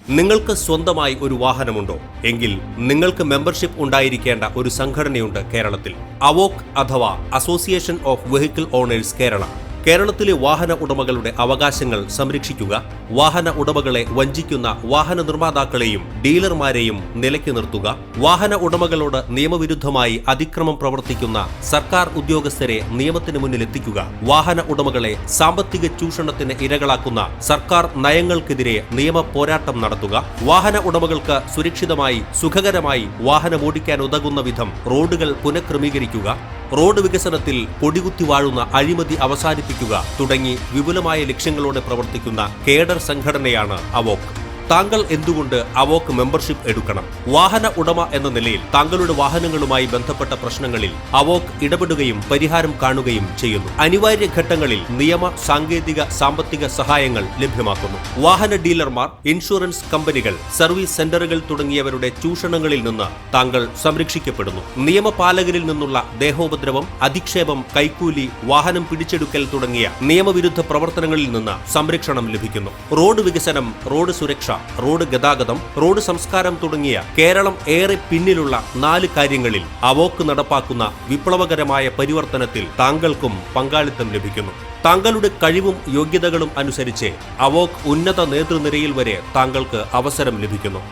നിങ്ങൾക്ക് സ്വന്തമായി ഒരു വാഹനമുണ്ടോ? എങ്കിൽ നിങ്ങൾക്ക് മെമ്പർഷിപ്പ് ഉണ്ടായിരിക്കേണ്ട ഒരു സംഘടനയുണ്ട് കേരളത്തിൽ. അവോക്ക് അഥവാ association of vehicle owners Kerala. കേരളത്തിലെ വാഹന ഉടമകളുടെ അവകാശങ്ങൾ സംരക്ഷിക്കുക, വാഹന ഉടമകളെ വഞ്ചിക്കുന്ന വാഹന നിർമ്മാതാക്കളെയും ഡീലർമാരെയും നിലയ്ക്ക് നിർത്തുക, വാഹന ഉടമകളോട് നിയമവിരുദ്ധമായി അതിക്രമം പ്രവർത്തിക്കുന്ന സർക്കാർ ഉദ്യോഗസ്ഥരെ നിയമത്തിന് മുന്നിലെത്തിക്കുക, വാഹന ഉടമകളെ സാമ്പത്തിക ചൂഷണത്തിന് ഇരകളാക്കുന്ന സർക്കാർ നയങ്ങൾക്കെതിരെ നിയമ പോരാട്ടം നടത്തുക, വാഹന ഉടമകൾക്ക് സുരക്ഷിതമായി സുഖകരമായി വാഹനമോടിക്കാൻ ഉതകുന്ന വിധം റോഡുകൾ പുനഃക്രമീകരിക്കുക, റോഡ് വികസനത്തിൽ പൊടികുത്തി വാഴുന്ന അഴിമതി അവസാനിപ്പിക്കുക തുടങ്ങി വിപുലമായ ലക്ഷ്യങ്ങളോടെ പ്രവർത്തിക്കുന്ന കേഡർ സംഘടനയാണ് അവോക്ക്. താങ്കൾ എന്തുകൊണ്ട് അവോക്ക് മെമ്പർഷിപ്പ് എടുക്കണം? വാഹന ഉടമ എന്ന നിലയിൽ താങ്കളുടെ വാഹനങ്ങളുമായി ബന്ധപ്പെട്ട പ്രശ്നങ്ങളിൽ അവോക്ക് ഇടപെടുകയും പരിഹാരം കാണുകയും ചെയ്യുന്നു. അനിവാര്യ ഘട്ടങ്ങളിൽ നിയമ, സാങ്കേതിക, സാമ്പത്തിക സഹായങ്ങൾ ലഭ്യമാക്കുന്നു. വാഹന ഡീലർമാർ, ഇൻഷുറൻസ് കമ്പനികൾ, സർവീസ് സെന്ററുകൾ തുടങ്ങിയവരുടെ ചൂഷണങ്ങളിൽ നിന്ന് താങ്കൾ സംരക്ഷിക്കപ്പെടുന്നു. നിയമപാലകരിൽ നിന്നുള്ള ദേഹോപദ്രവം, അധിക്ഷേപം, കൈക്കൂലി, വാഹനം പിടിച്ചെടുക്കൽ തുടങ്ങിയ നിയമവിരുദ്ധ പ്രവർത്തനങ്ങളിൽ നിന്ന് സംരക്ഷണം ലഭിക്കുന്നു. റോഡ് വികസനം, റോഡ് സുരക്ഷ, റോഡ് ഗതാഗതം, റോഡ് സംസ്കാരം തുടങ്ങിയ കേരളം ഏറെ പിന്നിലുള്ള 4 കാര്യങ്ങളിൽ അവോക്ക് നടപ്പാക്കുന്ന വിപ്ലവകരമായ പരിവർത്തനത്തിൽ താങ്കൾക്കും പങ്കാളിത്തം ലഭിക്കുന്നു. താങ്കളുടെ കഴിവും യോഗ്യതകളും അനുസരിച്ച് അവോക്ക് ഉന്നത നേതൃനിരയിൽ വരെ താങ്കൾക്ക് അവസരം ലഭിക്കുന്നു.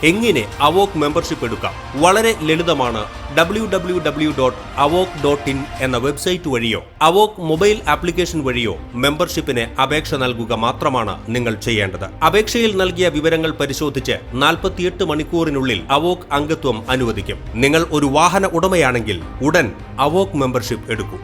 എങ്ങനെ അവോക്ക് മെമ്പർഷിപ്പ് എടുക്കാം? വളരെ ലളിതമാണ്. www.avok.in എന്ന വെബ്സൈറ്റ് വഴിയോ അവോക്ക് മൊബൈൽ ആപ്ലിക്കേഷൻ വഴിയോ മെമ്പർഷിപ്പിന് അപേക്ഷ നൽകുക മാത്രമാണ് നിങ്ങൾ ചെയ്യേണ്ടത്. അപേക്ഷയിൽ നൽകിയ വിവരങ്ങൾ പരിശോധിച്ച് 48 മണിക്കൂറിനുള്ളിൽ അവോക്ക് അംഗത്വം അനുവദിക്കും. നിങ്ങൾ ഒരു വാഹന ഉടമയാണെങ്കിൽ ഉടൻ അവോക്ക് മെമ്പർഷിപ്പ് എടുക്കൂ.